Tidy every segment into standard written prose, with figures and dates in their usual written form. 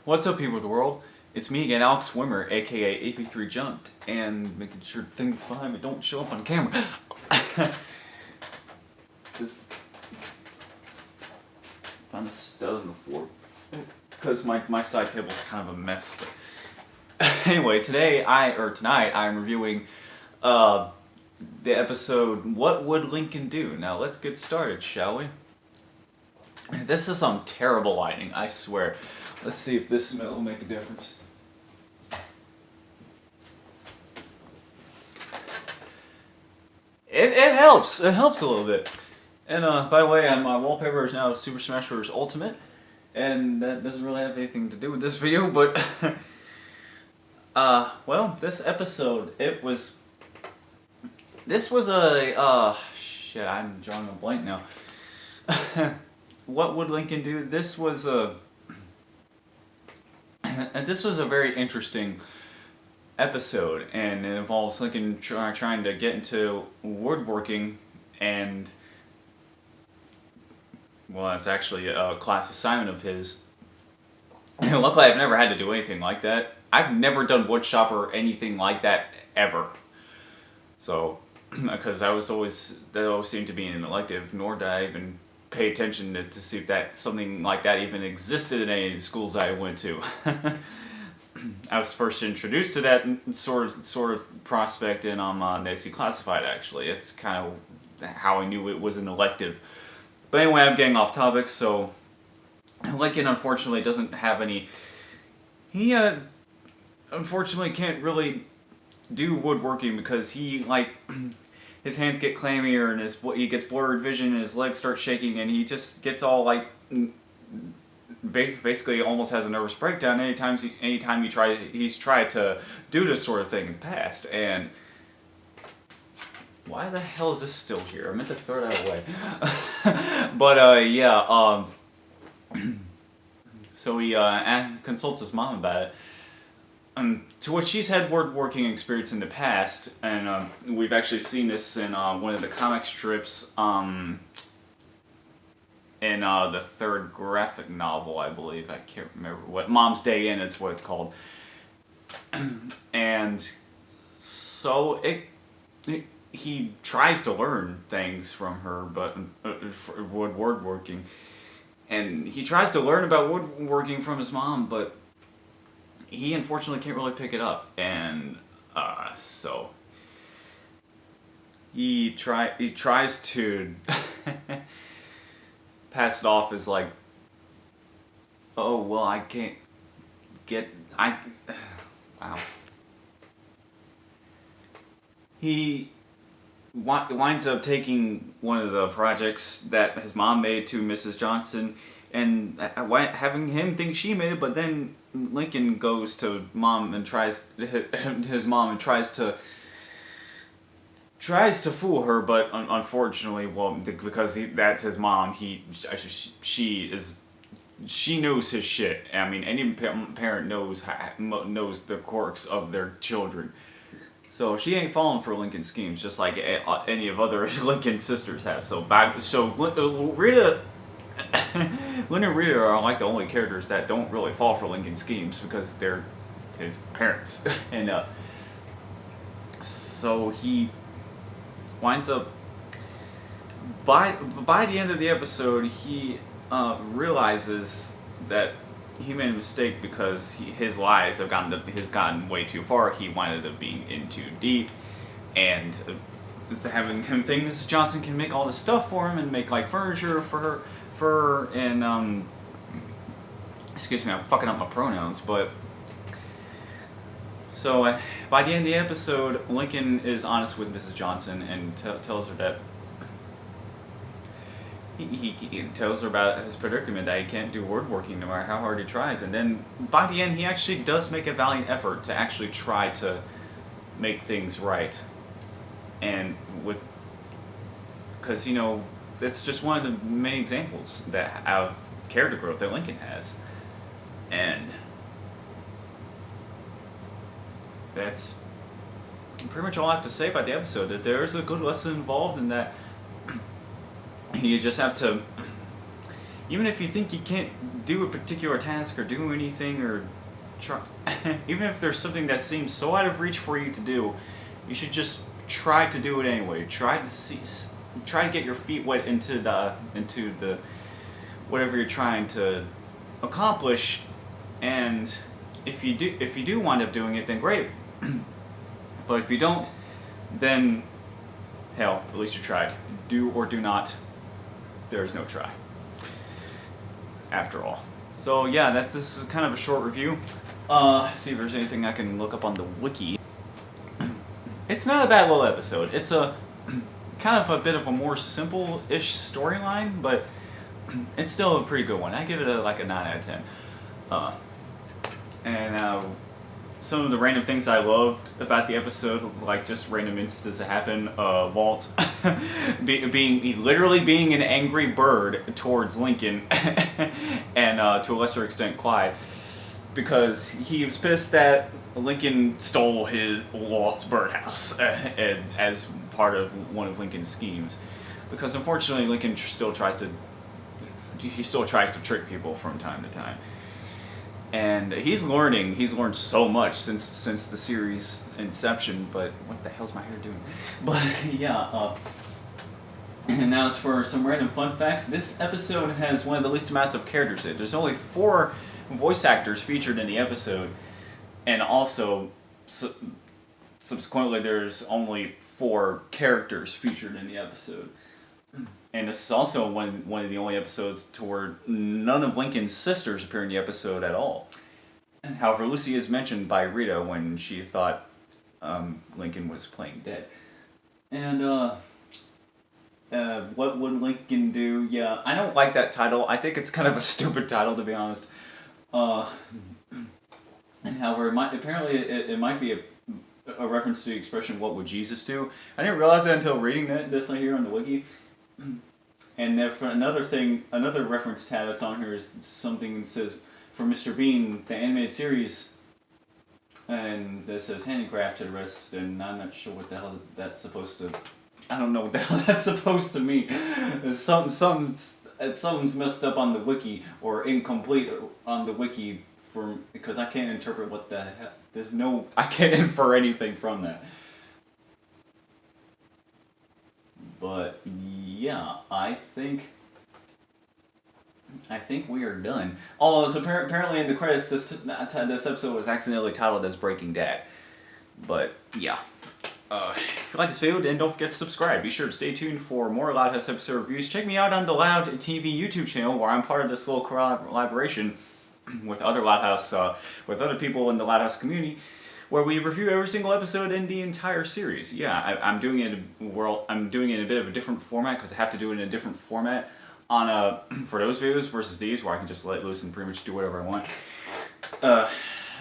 What's up, people of the world? It's me again, Alex Wimmer, aka AP3 Junked, and making sure things behind me don't show up on camera. Just found a stud on the floor because my side table's kind of a mess. But anyway, tonight I'm reviewing the episode "What Would Lincoln Do?" Now let's get started, shall we? This is some terrible lighting, I swear. Let's see if this will make a difference. It helps. It helps a little bit. And by the way, my wallpaper is now Super Smash Bros. Ultimate, and that doesn't really have anything to do with this video, but well, this episode, this was a shit. I'm drawing a blank now. What would Lincoln do? This was a very interesting episode, and it involves Lincoln trying to get into woodworking, and well, that's actually a class assignment of his. Luckily, I've never had to do anything like that. I've never done woodshop or anything like that ever. So, because that always seemed to be an elective, nor did I even pay attention to see if that something like that even existed in any of the schools I went to. I was first introduced to that sort of prospect in Nazi Classified. Actually, it's kind of how I knew it was an elective. But anyway, I'm getting off topic. So Lincoln unfortunately doesn't have any. He unfortunately can't really do woodworking because he his hands get clammier and he gets blurred vision and his legs start shaking and he just gets all basically almost has a nervous breakdown anytime he's tried to do this sort of thing in the past. And why the hell is this still here? I meant to throw that away. But yeah, so he consults his mom about it. To which she's had woodworking experience in the past, and we've actually seen this in one of the comic strips in the third graphic novel, I believe. I can't remember what. Mom's Day In is what it's called. And so he tries to learn things from her, but woodworking. And he tries to learn about woodworking from his mom, but he unfortunately can't really pick it up, and so he tries to pass it off as like, oh well, I can't wow. He winds up taking one of the projects that his mom made to Mrs. Johnson and having him think she made it, but then Lincoln goes to mom and tries to fool her, but unfortunately, well, because that's his mom, she knows his shit. I mean, any parent knows the quirks of their children. So she ain't falling for Lincoln's schemes, just like any of other Lincoln's sisters have. So Rita. Lynn and Rita are like the only characters that don't really fall for Lincoln's schemes because they're his parents. And so he winds up, by the end of the episode, he realizes that he made a mistake because his lies have gotten way too far. He winded up being in too deep, and having him think Mrs. Johnson can make all this stuff for him and make like furniture for her. And excuse me, I'm fucking up my pronouns, but so by the end of the episode, Lincoln is honest with Mrs. Johnson and tells her that he tells her about his predicament, that he can't do woodworking no matter how hard he tries. And then by the end, he actually does make a valiant effort to actually try to make things right, and because that's just one of the many examples of character growth that Lincoln has. And that's pretty much all I have to say about the episode. That there's a good lesson involved in that. You just have to even if you think you can't do a particular task or do anything or try, even if there's something that seems so out of reach for you to do, you should just try to do it anyway. Try to get your feet wet into the whatever you're trying to accomplish, and if you do wind up doing it, then great. But if you don't, then hell, at least you tried. Do or do not, there is no try. After all. So yeah, this is kind of a short review. See if there's anything I can look up on the wiki. It's not a bad little episode. It's a kind of a bit of a more simple-ish storyline, but it's still a pretty good one. I give it like a 9 out of 10. And some of the random things I loved about the episode, like just random instances that happen. Walt literally being an angry bird towards Lincoln, and to a lesser extent Clyde, because he was pissed that Lincoln stole Walt's birdhouse as part of one of Lincoln's schemes. Because unfortunately, Lincoln still tries to trick people from time to time. And he's learned so much since the series inception, but what the hell's my hair doing? But yeah, and now as for some random fun facts, this episode has one of the least amounts of characters in it. There's only 4 voice actors featured in the episode, and also subsequently there's only 4 characters featured in the episode. And this is also one of the only episodes to where none of Lincoln's sisters appear in the episode at all. However, Lucy is mentioned by Rita when she thought Lincoln was playing dead. And what would Lincoln do? Yeah, I don't like that title. I think it's kind of a stupid title, to be honest. However, it might be a reference to the expression "What would Jesus do?" I didn't realize that until reading this here on the wiki. And then for another reference tab that's on here is something that says, for Mr. Bean, the animated series, and that says handicraft to the rest, and I'm not sure what the hell that's supposed to, I don't know what the hell that's supposed to mean. Something's messed up on the wiki, or incomplete on the wiki, because I can't interpret what the hell, I can't infer anything from that. But yeah, I think we are done. Oh, so apparently in the credits, this episode was accidentally titled as Breaking Dad. But yeah, if you like this video, then don't forget to subscribe. Be sure to stay tuned for more Loud House episode reviews. Check me out on the Loud TV YouTube channel, where I'm part of this little collaboration with other Loud House, with other people in the Loud House community, where we review every single episode in the entire series. Yeah, I'm doing it in a bit of a different format, because I have to do it in a different format for those videos versus these, where I can just let loose and pretty much do whatever I want.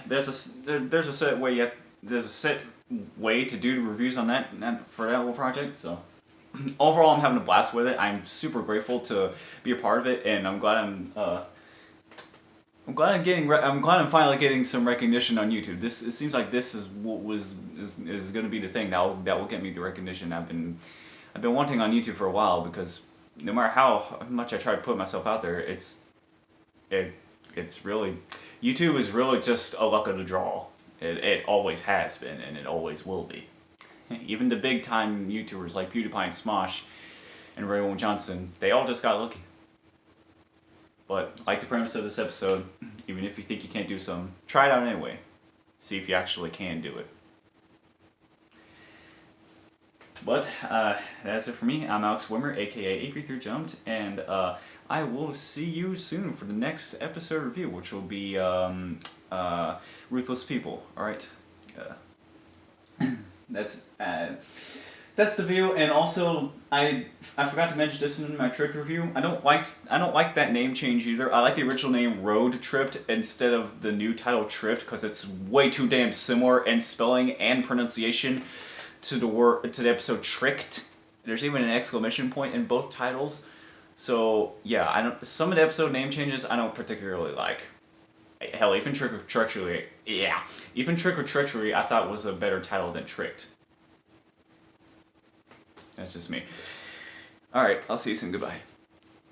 There's a set way to do reviews on that for that little project. So overall, I'm having a blast with it. I'm super grateful to be a part of it, and I'm glad I'm finally getting some recognition on YouTube. It seems like this is what is going to be the thing that will get me the recognition I've been wanting on YouTube for a while, because no matter how much I try to put myself out there, it's really, YouTube is really just a luck of the draw. It always has been, and it always will be. Even the big time YouTubers like PewDiePie and Smosh and Ray William Johnson, they all just got lucky. But like the premise of this episode, even if you think you can't do something, try it out anyway. See if you actually can do it. But that's it for me. I'm Alex Wimmer, aka AP3Jumped, and I will see you soon for the next episode review, which will be Ruthless People. All right, that's the view. And also, I forgot to mention this in my Tripped review. I don't like that name change either. I like the original name Road Tripped instead of the new title Tripped, because it's way too damn similar in spelling and pronunciation to the episode Tricked. There's even an exclamation point in both titles. So yeah, some of the episode name changes I don't particularly like. Hell, even Trick or Treachery, even Trick or Treachery I thought was a better title than Tricked. That's just me. Alright, I'll see you soon. Goodbye.